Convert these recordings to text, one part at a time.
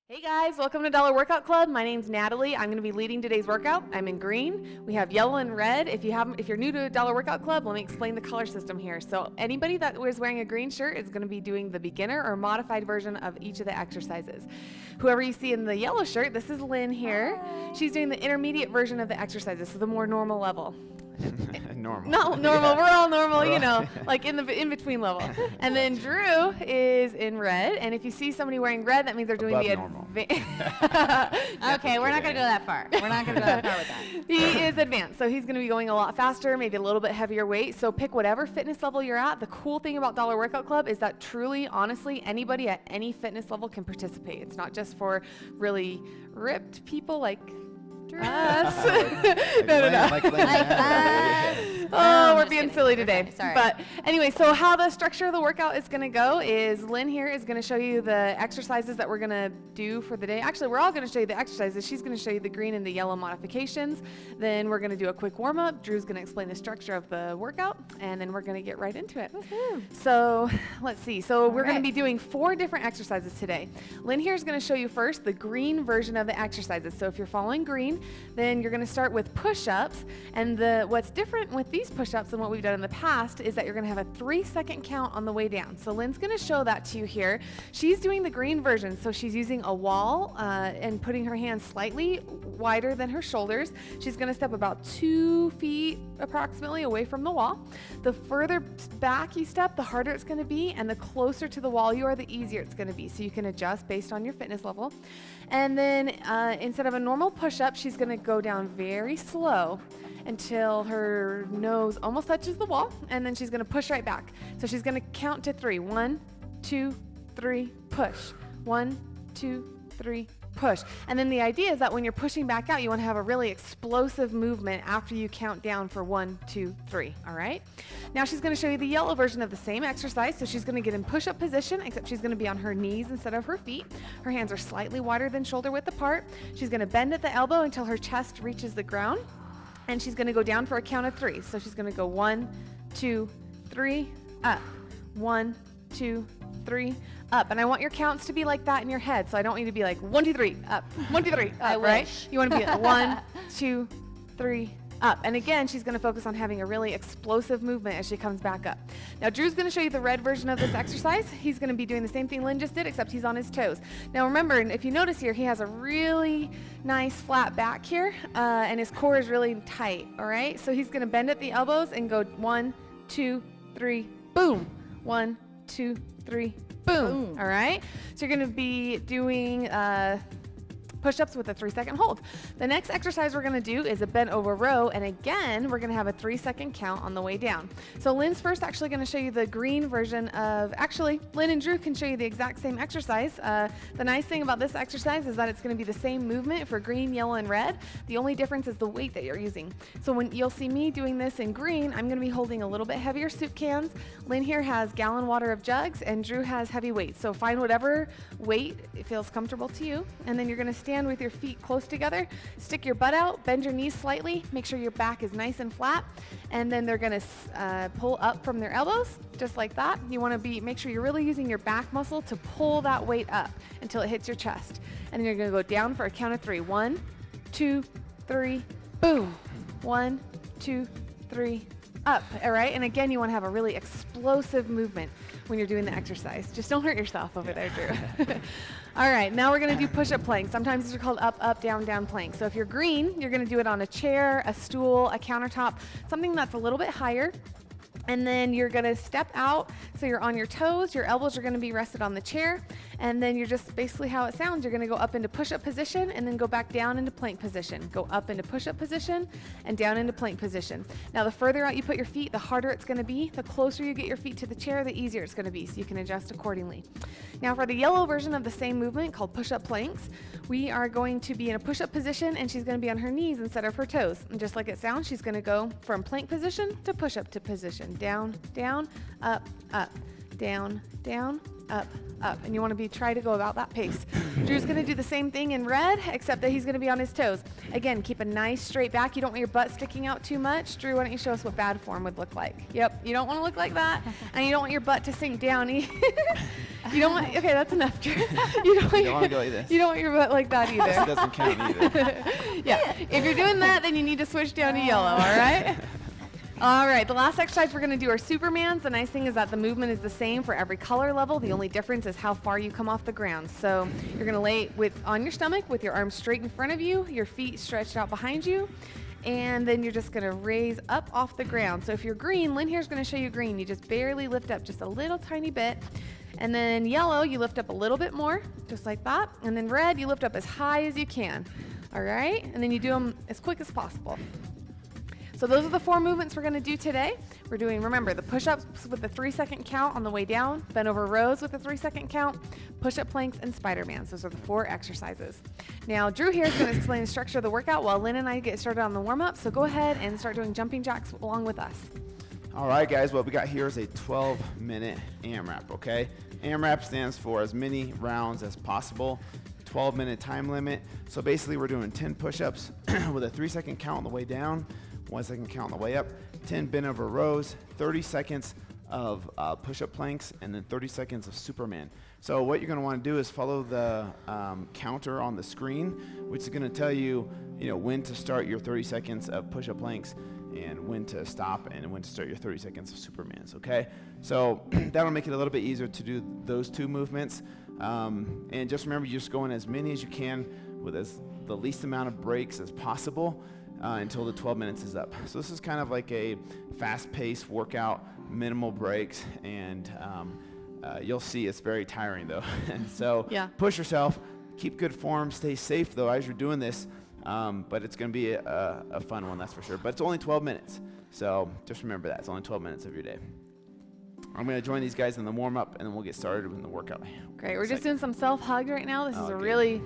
Hey guys, welcome to Dollar Workout Club. My name's Natalie. I'm going to be leading today's workout. I'm in green. We have yellow and red. If you're new to Dollar Workout Club, let me explain the color system here. So anybody that was wearing a green shirt is going to be doing the beginner or modified version of each of the exercises. Whoever you see in the yellow shirt, this is Lynn here. Hi. She's doing the intermediate version of the exercises, so the more normal level. Normal. No, normal. Yeah. We're all normal, you know, like in the in-between level. And then Drew is in red, and if you see somebody wearing red, that means they're doing above the normal. Okay, we're not going to go that far. We're not going to go that far with that. He is advanced, so he's going to be going a lot faster, maybe a little bit heavier weight. So pick whatever fitness level you're at. The cool thing about Dollar Workout Club is that truly, honestly, anybody at any fitness level can participate. It's not just for really ripped people like us. No. Like us. Oh, we're being silly today. Okay, sorry. But anyway, so how the structure of the workout is going to go is Lynn here is going to show you the exercises that we're going to do for the day. Actually, we're all going to show you the exercises. She's going to show you the green and the yellow modifications. Then we're going to do a quick warm-up. Drew's going to explain the structure of the workout, and then we're going to get right into it. Woo-hoo. So let's see. So we're going to right. be doing 4 different exercises today. Lynn here is going to show you first the green version of the exercises. So if you're following green, then you're going to start with push-ups. And what's different with these push-ups than what we've done in the past is that you're going to have a 3-second count on the way down. So Lynn's going to show that to you here. She's doing the green version, so she's using a wall and putting her hands slightly wider than her shoulders. She's going to step about 2 feet approximately away from the wall. The further back you step, the harder it's going to be, and the closer to the wall you are, the easier it's going to be. So you can adjust based on your fitness level. And then instead of a normal push-up, she's going to go down very slow until her nose almost touches the wall, and then she's going to push right back. So she's going to count to 3. 1, 2, 3, push. 1, 2, 3, push. And then the idea is that when you're pushing back out, you want to have a really explosive movement after you count down for 1, 2, 3. All right? Now she's going to show you the yellow version of the same exercise. So she's going to get in push-up position, except she's going to be on her knees instead of her feet. Her hands are slightly wider than shoulder width apart. She's going to bend at the elbow until her chest reaches the ground. And she's going to go down for a count of 3. So she's going to go 1, 2, 3, up. 1, 2, 3, up. And I want your counts to be like that in your head. So I don't want you to be like 1, 2, 3, up. 1, 2, 3, up, I right? wish. You want to be at 1, 2, 3, up. And again, she's going to focus on having a really explosive movement as she comes back up. Now, Drew's going to show you the red version of this exercise. He's going to be doing the same thing Lynn just did, except he's on his toes. Now, remember, if you notice here, he has a really nice flat back here, and his core is really tight, all right? So he's going to bend at the elbows and go 1, 2, 3, boom. 1, 2, 3, boom. All right? So you're going to be doing push-ups with a 3-second hold. The next exercise we're going to do is a bent over row, and again, we're going to have a 3-second count on the way down. So Lynn's first actually going to show you the green version of, actually, Lynn and Drew can show you the exact same exercise. The nice thing about this exercise is that it's going to be the same movement for green, yellow, and red. The only difference is the weight that you're using. So when you'll see me doing this in green, I'm going to be holding a little bit heavier soup cans. Lynn here has gallon water of jugs, and Drew has heavy weights. So find whatever weight feels comfortable to you, and then you're going to stand with your feet close together, stick your butt out, bend your knees slightly, make sure your back is nice and flat, and then they're going to pull up from their elbows, just like that. You want to make sure you're really using your back muscle to pull that weight up until it hits your chest. And then you're going to go down for a count of 3. 1, 2, 3, boom. 1, 2, 3, up. All right? And again, you want to have a really explosive movement when you're doing the exercise. Just don't hurt yourself over there, Drew. All right, now we're going to do push-up planks. Sometimes these are called up, up, down, down planks. So if you're green, you're going to do it on a chair, a stool, a countertop, something that's a little bit higher. And then you're going to step out, so you're on your toes, your elbows are going to be rested on the chair, and then you're just basically how it sounds. You're going to go up into push-up position and then go back down into plank position. Go up into push-up position and down into plank position. Now, the further out you put your feet, the harder it's going to be. The closer you get your feet to the chair, the easier it's going to be, so you can adjust accordingly. Now, for the yellow version of the same movement called push-up planks, we are going to be in a push-up position, and she's going to be on her knees instead of her toes. And just like it sounds, she's going to go from plank position to push-up to position. Down, down, up, up, down, down, up, up. And you want to try to go about that pace. Drew's going to do the same thing in red, except that he's going to be on his toes. Again, keep a nice straight back. You don't want your butt sticking out too much. Drew, why don't you show us what bad form would look like? Yep, you don't want to look like that, and you don't want your butt to sink down. You don't want, okay, that's enough, Drew. You don't want to go like this. You don't want your butt like that This either. doesn't count either. Yeah, if you're doing that, then you need to switch down to yellow, all right? All right, the last exercise we're gonna do are Supermans. The nice thing is that the movement is the same for every color level. The only difference is how far you come off the ground. So you're gonna lay on your stomach with your arms straight in front of you, your feet stretched out behind you, and then you're just gonna raise up off the ground. So if you're green, Lynn here's gonna show you green. You just barely lift up just a little tiny bit. And then yellow, you lift up a little bit more, just like that. And then red, you lift up as high as you can. All right, and then you do them as quick as possible. So those are the 4 movements we're gonna do today. We're doing, remember, the push-ups with the 3-second count on the way down, bent over rows with a 3-second count, push-up planks, and Spider-Mans. Those are the 4 exercises. Now, Drew here is gonna explain the structure of the workout while Lynn and I get started on the warm-up. So go ahead and start doing jumping jacks along with us. All right, guys, what we got here is a 12-minute AMRAP, okay? AMRAP stands for as many rounds as possible, 12-minute time limit. So basically, we're doing 10 push-ups with a 3-second count on the way down, 1-second count on the way up, 10 bent over rows, 30 seconds of push-up planks, and then 30 seconds of Superman. So what you're going to want to do is follow the counter on the screen, which is going to tell you, when to start your 30 seconds of push-up planks and when to stop and when to start your 30 seconds of Supermans, okay? So that'll make it a little bit easier to do those 2 movements. And just remember, you're just going as many as you can with the least amount of breaks as possible until the 12 minutes is up. So this is kind of like a fast-paced workout, minimal breaks, and you'll see it's very tiring though. And so push yourself, keep good form, stay safe though as you're doing this, but it's going to be a fun one, that's for sure. But it's only 12 minutes, so just remember that. It's only 12 minutes of your day. I'm going to join these guys in the warm-up, and then we'll get started in the workout. Great, we're just doing some self-hug right now. This is a really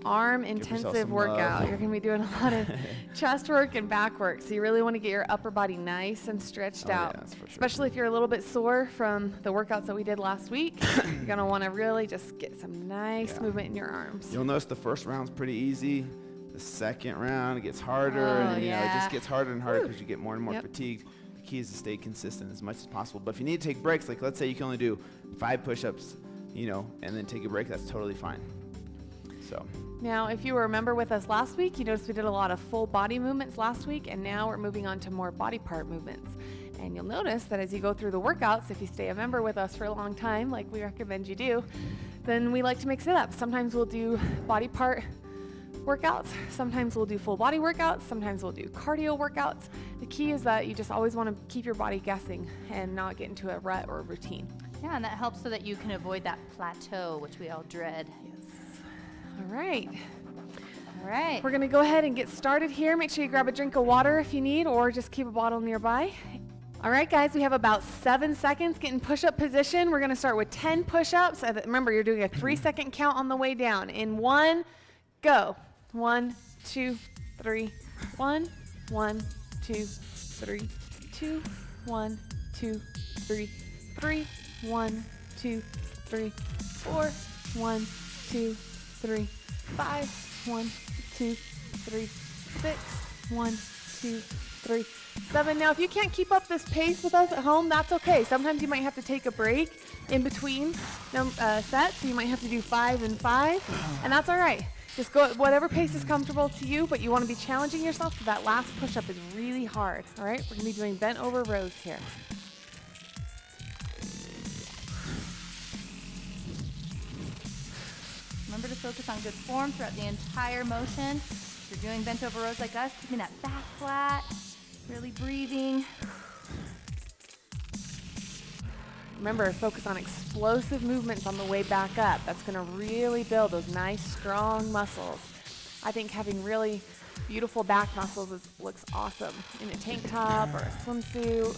arm-intensive workout. You're going to be doing a lot of chest work and back work, so you really want to get your upper body nice and stretched out, that's for sure. Especially if you're a little bit sore from the workouts that we did last week. You're going to want to really just get some nice movement in your arms. You'll notice the first round's pretty easy. The second round, it gets harder, and it just gets harder and harder because you get more and more fatigued. The key is to stay consistent as much as possible. But if you need to take breaks, like let's say you can only do 5 push-ups, and then take a break, that's totally fine. So. Now, if you remember with us last week, you noticed we did a lot of full body movements last week, and now we're moving on to more body part movements. And you'll notice that as you go through the workouts, if you stay a member with us for a long time, like we recommend you do, then we like to mix it up. Sometimes we'll do body part workouts, sometimes we'll do full body workouts, sometimes we'll do cardio workouts. The key is that you just always want to keep your body guessing and not get into a rut or a routine. Yeah, and that helps so that you can avoid that plateau, which we all dread. All right. All right. We're going to go ahead and get started here. Make sure you grab a drink of water if you need, or just keep a bottle nearby. All right, guys, we have about 7 seconds. Get in push-up position. We're going to start with 10 push-ups. Remember, you're doing a 3-second count on the way down. In 1, go. 1, 2, 3. 1, 1, 2, 3. 2, 1, 2, 3. 3, 1, 2, 3. 4, 1, 2, 3, 5, 1, 2, 3, 6, 1, 2, 3, 7. Now, if you can't keep up this pace with us at home, that's okay. Sometimes you might have to take a break in between sets. So you might have to do 5 and 5, and that's all right. Just go at whatever pace is comfortable to you, but you want to be challenging yourself, so that last push-up is really hard. All right, we're going to be doing bent over rows here. Remember to focus on good form throughout the entire motion. If you're doing bent over rows like us, keeping that back flat, really breathing. Remember, focus on explosive movements on the way back up. That's going to really build those nice, strong muscles. I think having really beautiful back muscles looks awesome in a tank top or a swimsuit.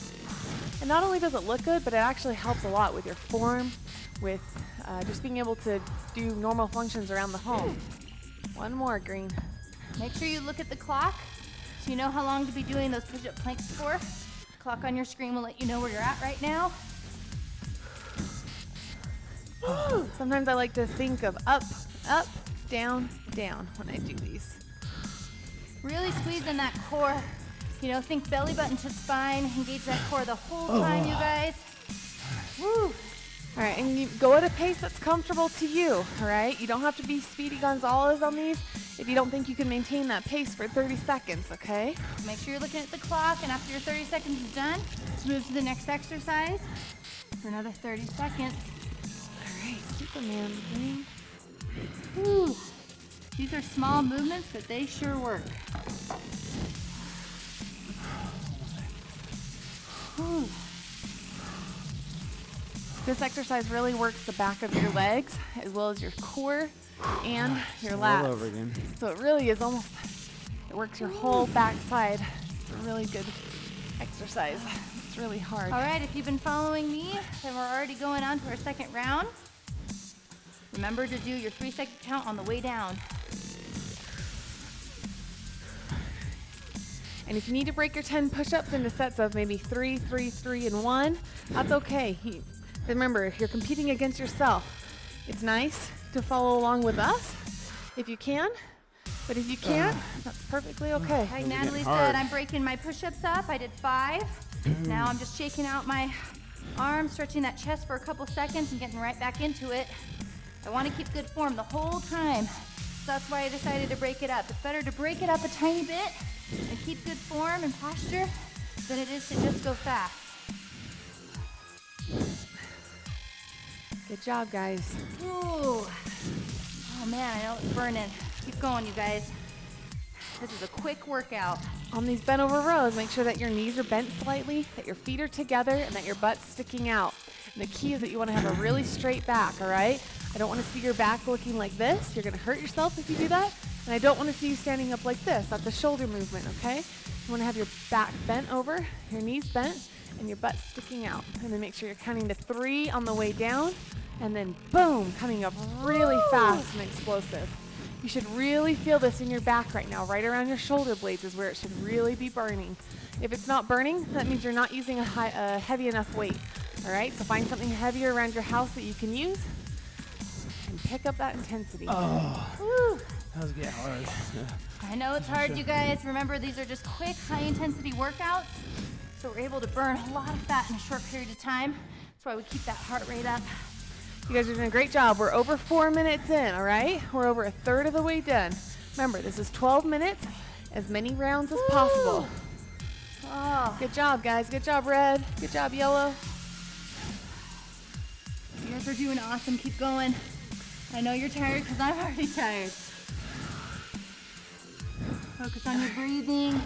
And not only does it look good, but it actually helps a lot with your form, with just being able to do normal functions around the home. One more, Green. Make sure you look at the clock so you know how long to be doing those push-up planks for. The clock on your screen will let you know where you're at right now. Sometimes I like to think of up, up, down, down when I do these. Really squeeze in that core. Think belly button to spine. Engage that core the whole time, you guys. Woo! All right, and you go at a pace that's comfortable to you, all right? You don't have to be Speedy Gonzalez on these if you don't think you can maintain that pace for 30 seconds, okay? Make sure you're looking at the clock, and after your 30 seconds is done, let's move to the next exercise for another 30 seconds. All right, Superman thing. Whew. These are small movements, but they sure work. Whew. This exercise really works the back of your legs as well as your core and your All lats. over again. So it really is almost, it works your whole back side. It's a really good exercise. It's really hard. All right, if you've been following me, then we're already going on to our second round. Remember to do your 3-second count on the way down. And if you need to break your 10 push-ups into sets of maybe 3, 3, 3, and 1, that's okay. Remember, if you're competing against yourself, it's nice to follow along with us if you can, but if you can't, that's perfectly okay. Like Natalie said, I'm breaking my push-ups up. I did 5. Now I'm just shaking out my arms, stretching that chest for a couple seconds and getting right back into it. I want to keep good form the whole time. So that's why I decided to break it up. It's better to break it up a tiny bit and keep good form and posture than it is to just go fast. Good job, guys. Ooh. Oh man, I know it's burning. Keep going, you guys. This is a quick workout. On these bent over rows, make sure that your knees are bent slightly, that your feet are together, and that your butt's sticking out. And the key is that you want to have a really straight back, all right? I don't want to see your back looking like this. You're going to hurt yourself if you do that. And I don't want to see you standing up like this. That's a shoulder movement, okay? You want to have your back bent over, your knees bent, and your butt sticking out. And then make sure you're counting to 3 on the way down, and then boom, coming up really fast and explosive. You should really feel this in your back right now. Right around your shoulder blades is where it should really be burning. If it's not burning, that means you're not using a heavy enough weight. All right, so find something heavier around your house that you can use and pick up that intensity. Oh, Woo. that was getting hard. I know it's hard, you guys. Remember, these are just quick, high-intensity workouts, so we're able to burn a lot of fat in a short period of time. That's why we keep that heart rate up. You guys are doing a great job. We're over 4 minutes in, all right? We're over a third of the way done. Remember, this is 12 minutes, as many rounds as possible. Oh, Good job, guys. Good job, red. Good job, yellow. you guys are doing awesome. Keep going. I know you're tired because I'm already tired. Focus on your breathing. All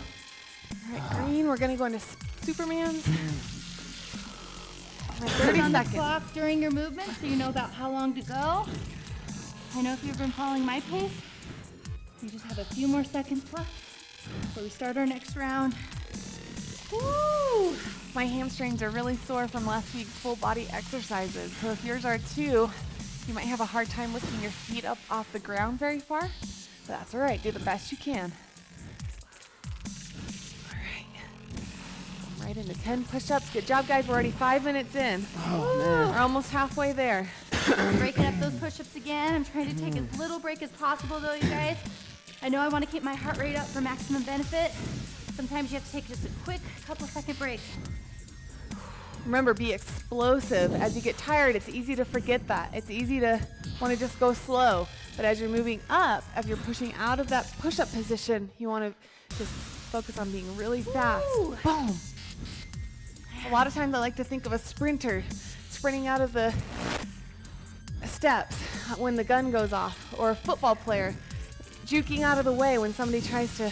right, green, we're gonna go into Superman's. All right, 30 Put on the seconds. clock during your movement so you know about how long to go. I know if you've been following my pace, we just have a few more seconds left before we start our next round. Woo! My hamstrings are really sore from last week's full body exercises. So if yours are too, you might have a hard time lifting your feet up off the ground very far. But that's all right. Do the best you can. All right. Right into 10 push-ups. Good job, guys. We're already 5 minutes in. Oh, man. We're almost halfway there. Breaking up those push-ups again. I'm trying to take as little break as possible though, you guys. I know I want to keep my heart rate up for maximum benefit. Sometimes you have to take just a quick couple second break. Remember, be explosive. As you get tired, it's easy to forget that. It's easy to want to just go slow. But as you're moving up, as you're pushing out of that push-up position, you want to just focus on being really fast. Woo! Boom. A lot of times I like to think of a sprinter sprinting out of the steps when the gun goes off, or a football player juking out of the way when somebody tries to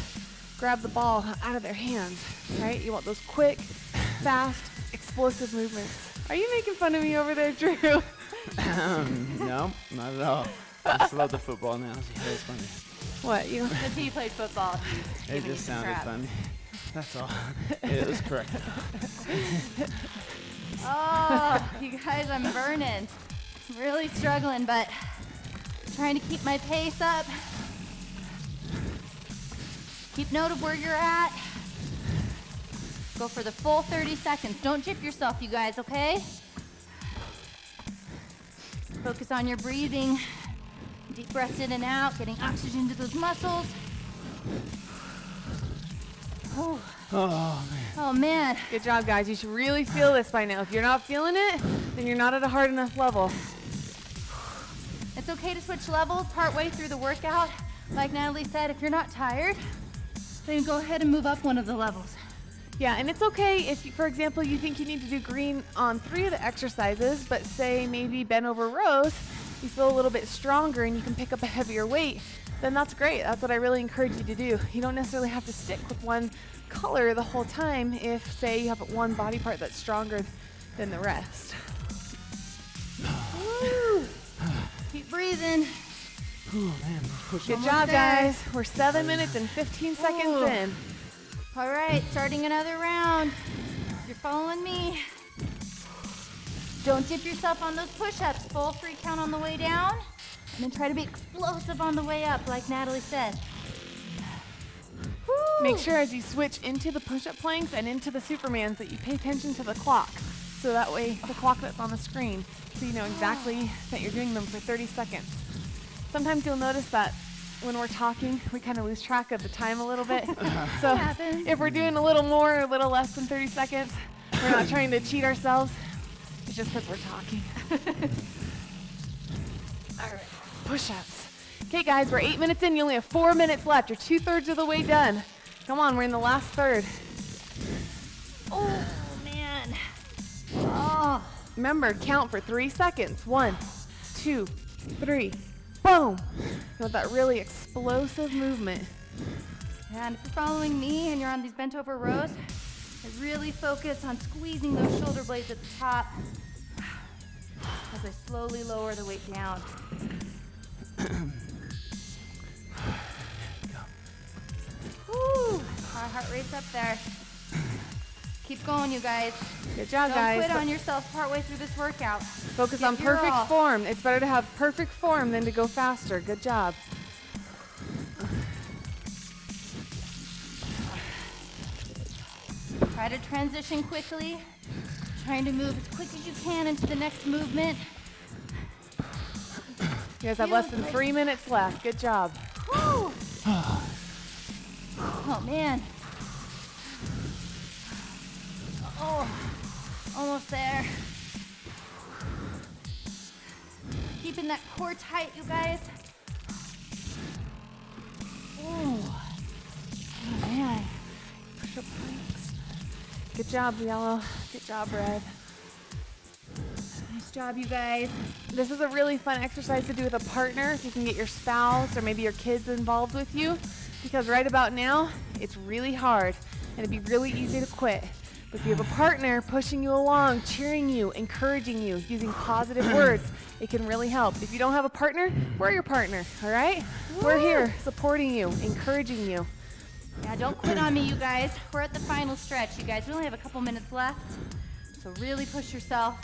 grab the ball out of their hands, right? You want those quick, fast, explosive movements. Are you making fun of me over there, Drew? No, not at all. I just love the football analogy. That was funny. What, you? That's how you played football. He's It giving you just some sounded crap. funny. That's all. It was correct. Oh, you guys, I'm burning. I'm really struggling, but trying to keep my pace up. Keep note of where you're at. Go for the full 30 seconds. Don't chip yourself, you guys, okay? Focus on your breathing. Deep breaths in and out, getting oxygen to those muscles. Oh. Oh, man. Good job, guys. You should really feel this by now. If you're not feeling it, then you're not at a hard enough level. It's okay to switch levels partway through the workout. Like Natalie said, if you're not tired, then go ahead and move up one of the levels. Yeah, and it's okay if, for example, you think you need to do green on 3 of the exercises, but say maybe bent over rows, you feel a little bit stronger and you can pick up a heavier weight, then that's great. That's what I really encourage you to do. You don't necessarily have to stick with one color the whole time if, say, you have one body part that's stronger than the rest. Woo. Keep breathing. Good job, guys. We're 7 minutes and 15 seconds in. All right, starting another round. You're following me. Don't dip yourself on those push-ups. Full 3 count on the way down, and then try to be explosive on the way up, like Natalie said. Woo. Make sure as you switch into the push-up planks and into the Supermans that you pay attention to the clock. So that way, the clock that's on the screen, so you know exactly that you're doing them for 30 seconds. Sometimes you'll notice that when we're talking, we kind of lose track of the time a little bit. So if we're doing a little more or a little less than 30 seconds, we're not trying to cheat ourselves. It's just because we're talking. All right, push-ups. Okay, guys, we're 8 minutes in. You only have 4 minutes left. You're 2/3 of the way done. Come on, we're in the last third. Oh, man. Oh. Remember, count for 3 seconds. 1, 2, 3. Boom. You want that really explosive movement. And if you're following me and you're on these bent over rows, I really focus on squeezing those shoulder blades at the top as I slowly lower the weight down. Woo! Our heart rate's up there. Keep going, you guys. Good job, Don't guys. quit on yourself partway through this workout. Focus on Give your perfect all. form. It's better to have perfect form than to go faster. Good job. Try to transition quickly. Trying to move as quick as you can into the next movement. You guys have less than 3 minutes left. Good job. Woo! Oh, man. Oh, almost there. Keeping that core tight, you guys. Ooh. Oh, man. Push-up planks. Good job, Yellow. Good job, Red. Nice job, you guys. This is a really fun exercise to do with a partner if you can get your spouse or maybe your kids involved with you, because right about now, it's really hard and it'd be really easy to quit. But if you have a partner pushing you along, cheering you, encouraging you, using positive words, it can really help. If you don't have a partner, we're your partner, all right? We're here supporting you, encouraging you. Yeah, don't quit on me, you guys. We're at the final stretch, you guys. We only have a couple minutes left, so really push yourself.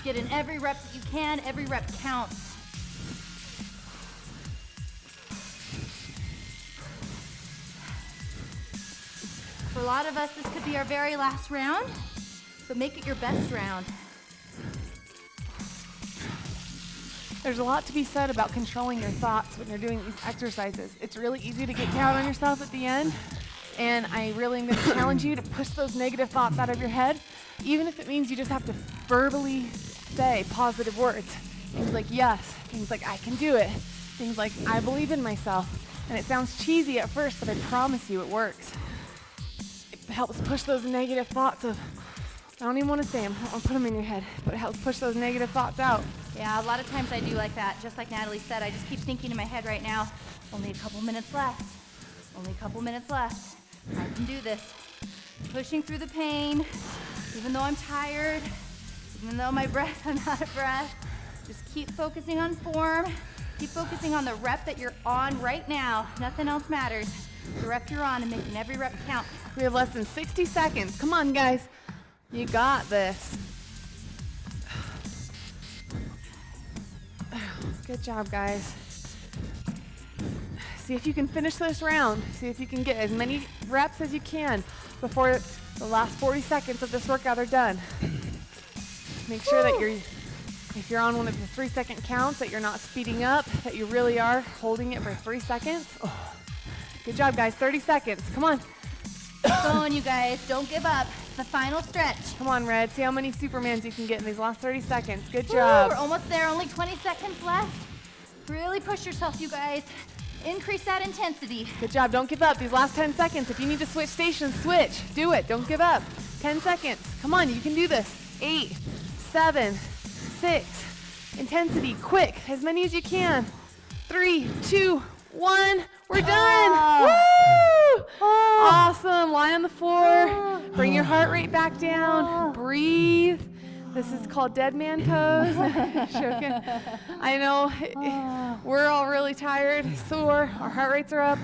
Get in every rep that you can. Every rep counts. For a lot of us, this could be our very last round, so make it your best round. There's a lot to be said about controlling your thoughts when you're doing these exercises. It's really easy to get down on yourself at the end, and I really am going to challenge you to push those negative thoughts out of your head, even if it means you just have to verbally say positive words. Things like yes, things like I can do it, things like I believe in myself. And it sounds cheesy at first, but I promise you it works. It helps push those negative thoughts of, I don't even want to say them, I'll put them in your head, but it helps push those negative thoughts out. Yeah, a lot of times I do like that. Just like Natalie said, I just keep thinking in my head right now, only a couple minutes left. Only a couple minutes left. I can do this. Pushing through the pain, even though I'm tired, even though I'm out of breath. Just keep focusing on form. Keep focusing on the rep that you're on right now. Nothing else matters. The rep you're on and making every rep count. We have less than 60 seconds. Come on, guys. You got this. Good job, guys. See if you can finish this round. See if you can get as many reps as you can before the last 40 seconds of this workout are done. Make sure that if you're on one of the 3-second counts, that you're not speeding up, that you really are holding it for 3 seconds. Good job, guys. 30 seconds. Come on. Keep going, you guys. Don't give up. The final stretch. Come on, Red. See how many Supermans you can get in these last 30 seconds. Good Woo, job. we're almost there. Only 20 seconds left. Really push yourself, you guys. Increase that intensity. Good job. Don't give up. These last 10 seconds. If you need to switch stations, switch. Do it. Don't give up. 10 seconds. Come on, you can do this. 8, 7, 6. Intensity, quick. As many as you can. 3, 2, 1. We're done. Woo! Awesome. Lie on the floor. Bring your heart rate back down. Breathe. This is called dead man pose. Joking. I know we're all really tired, sore. Our heart rates are up.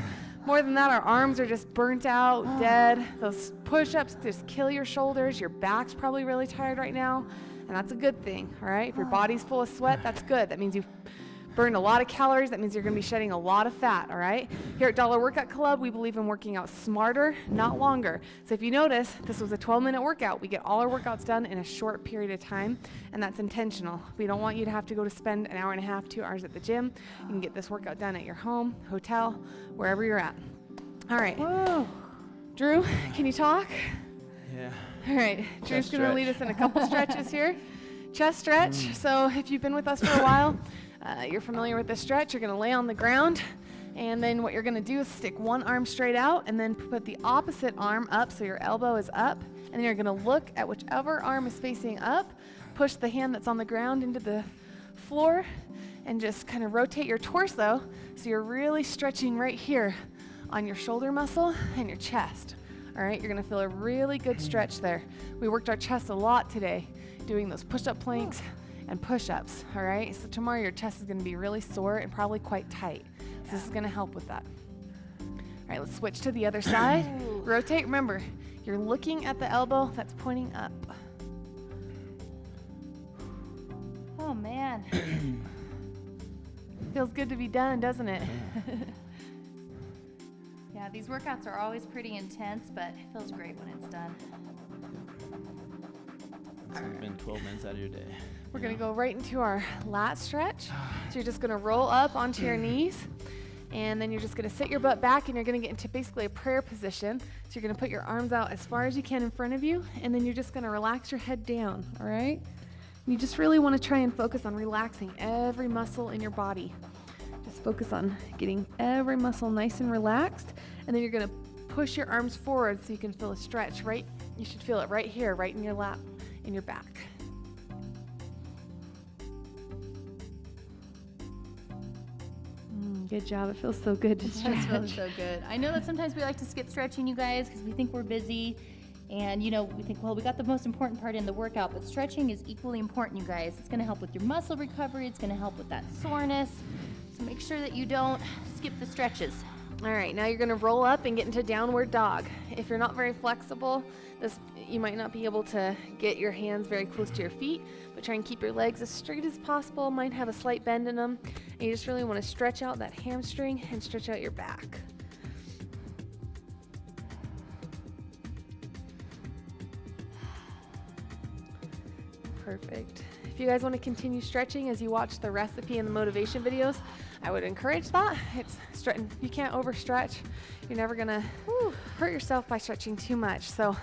More than that, our arms are just burnt out, dead. Those push-ups just kill your shoulders. Your back's probably really tired right now, and that's a good thing, all right? If your body's full of sweat, that's good. That means you've burned a lot of calories. That means you're going to be shedding a lot of fat, all right? Here at Dollar Workout Club, we believe in working out smarter, not longer. So if you notice, this was a 12-minute workout. We get all our workouts done in a short period of time, and that's intentional. We don't want you to have to go to spend an hour and a half, 2 hours at the gym. You can get this workout done at your home, hotel, wherever you're at. All right. Whoa. Drew, can you talk? Yeah. All right. Drew's going to lead us in a couple stretches here. Chest stretch. So if you've been with us for a while, you're familiar with this stretch. You're going to lay on the ground, and then what you're going to do is stick one arm straight out and then put the opposite arm up so your elbow is up, and then you're going to look at whichever arm is facing up, push the hand that's on the ground into the floor, and just kind of rotate your torso so you're really stretching right here on your shoulder muscle and your chest. All right, you're going to feel a really good stretch there. We worked our chest a lot today doing those push-up planks and push-ups, all right? So tomorrow your chest is going to be really sore and probably quite tight. So this is going to help with that. All right, let's switch to the other side. Rotate. Remember, you're looking at the elbow that's pointing up. Oh, man. Feels good to be done, doesn't it? Yeah, these workouts are always pretty intense, but it feels great when it's done. It's been 12 minutes out of your day. We're going to go right into our lat stretch. So you're just going to roll up onto your knees, and then you're just going to sit your butt back, and you're going to get into basically a prayer position. So you're going to put your arms out as far as you can in front of you, and then you're just going to relax your head down, all right? You just really want to try and focus on relaxing every muscle in your body. Just focus on getting every muscle nice and relaxed, and then you're going to push your arms forward so you can feel a stretch, right? You should feel it right here, right in your lap, in your back. Good job. It feels so good to It stretch. just feels so good. I know that sometimes we like to skip stretching, you guys, because we think we're busy. And, you know, we think, well, we got the most important part in the workout, but stretching is equally important, you guys. It's going to help with your muscle recovery. It's going to help with that soreness. So make sure that you don't skip the stretches. All right, now you're going to roll up and get into downward dog. If you're not very flexible, you might not be able to get your hands very close to your feet, but try and keep your legs as straight as possible. Might have a slight bend in them. And you just really want to stretch out that hamstring and stretch out your back. Perfect. If you guys want to continue stretching as you watch the recipe and the motivation videos, I would encourage that. It's stretching. You can't overstretch. You're never gonna hurt yourself by stretching too much. So,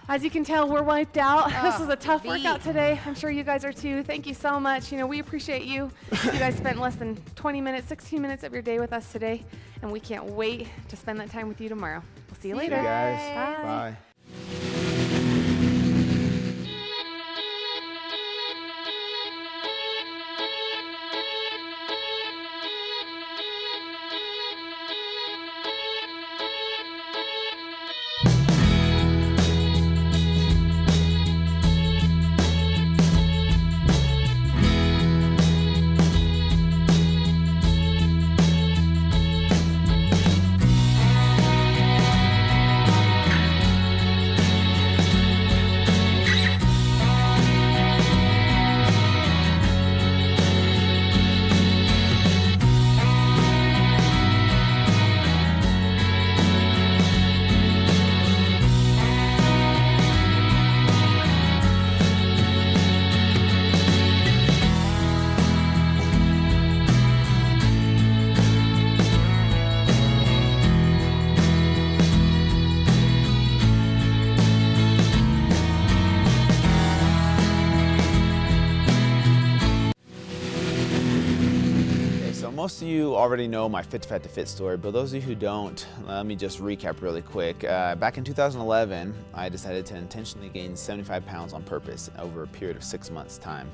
as you can tell, we're wiped out. This was a tough workout today. I'm sure you guys are too. Thank you so much. You know, we appreciate you. You guys spent less than 20 minutes, 16 minutes of your day with us today, and we can't wait to spend that time with you tomorrow. We'll see you later. See you guys. Bye. Bye. most of you already know my Fit to Fat to Fit story, but those of you who don't, let me just recap really quick. Back in 2011, I decided to intentionally gain 75 pounds on purpose over a period of 6 months' time.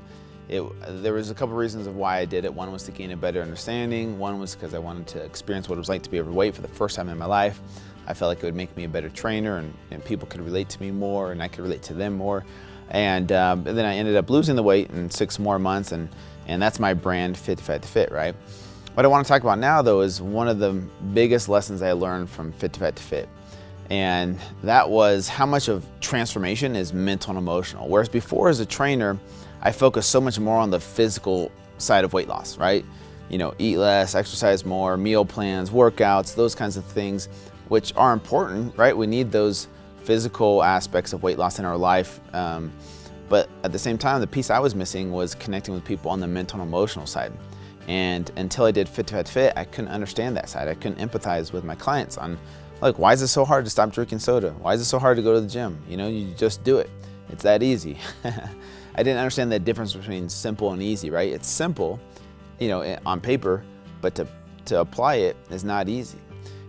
There was a couple reasons of why I did it. One was to gain a better understanding. One was because I wanted to experience what it was like to be overweight for the first time in my life. I felt like it would make me a better trainer, and people could relate to me more, and I could relate to them more. And then I ended up losing the weight in 6 more months, and that's my brand, Fit to Fat to Fit, right? What I want to talk about now, though, is one of the biggest lessons I learned from Fit to Fat to Fit. And that was how much of transformation is mental and emotional. Whereas before, as a trainer, I focused so much more on the physical side of weight loss, right? You know, eat less, exercise more, meal plans, workouts, those kinds of things, which are important, right? We need those physical aspects of weight loss in our life. But at the same time, the piece I was missing was connecting with people on the mental and emotional side. And until I did Fit to Fat to Fit, I couldn't understand that side. I couldn't empathize with my clients on, like, why is it so hard to stop drinking soda? Why is it so hard to go to the gym? You know, you just do it. It's that easy. I didn't understand the difference between simple and easy, right? It's simple, you know, on paper, but to apply it is not easy.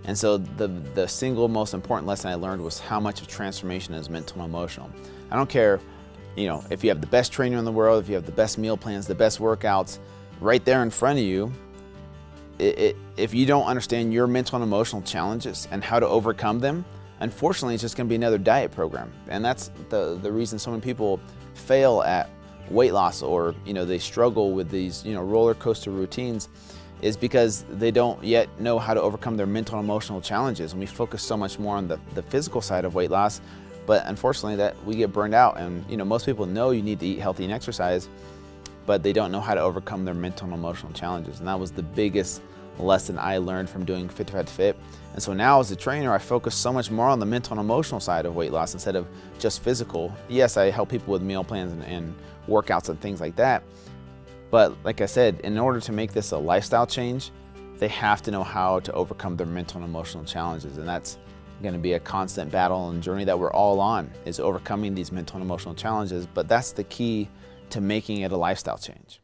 And so the single most important lesson I learned was how much of transformation is mental and emotional. I don't care, you know, if you have the best trainer in the world, if you have the best meal plans, the best workouts right there in front of you, if you don't understand your mental and emotional challenges and how to overcome them, unfortunately, it's just going to be another diet program. And that's the reason so many people fail at weight loss, or, you know, they struggle with these, you know, roller coaster routines, is because they don't yet know how to overcome their mental and emotional challenges. And we focus so much more on the physical side of weight loss, but unfortunately that we get burned out. And, you know, most people know you need to eat healthy and exercise, but they don't know how to overcome their mental and emotional challenges. And that was the biggest lesson I learned from doing Fit to Fat to Fit. And so now as a trainer, I focus so much more on the mental and emotional side of weight loss instead of just physical. Yes, I help people with meal plans and workouts and things like that. But like I said, in order to make this a lifestyle change, they have to know how to overcome their mental and emotional challenges. And that's going to be a constant battle and journey that we're all on, is overcoming these mental and emotional challenges. But that's the key to making it a lifestyle change.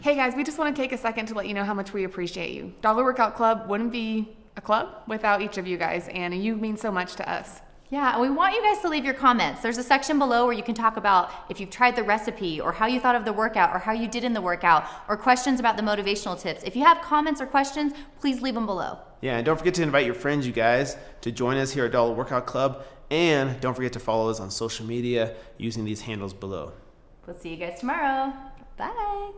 Hey guys, we just want to take a second to let you know how much we appreciate you. Dollar Workout Club wouldn't be a club without each of you guys, and you mean so much to us. Yeah, and we want you guys to leave your comments. There's a section below where you can talk about if you've tried the recipe, or how you thought of the workout, or how you did in the workout, or questions about the motivational tips. If you have comments or questions, please leave them below. Yeah, and don't forget to invite your friends, you guys, to join us here at Dollar Workout Club. And don't forget to follow us on social media using these handles below. We'll see you guys tomorrow. Bye.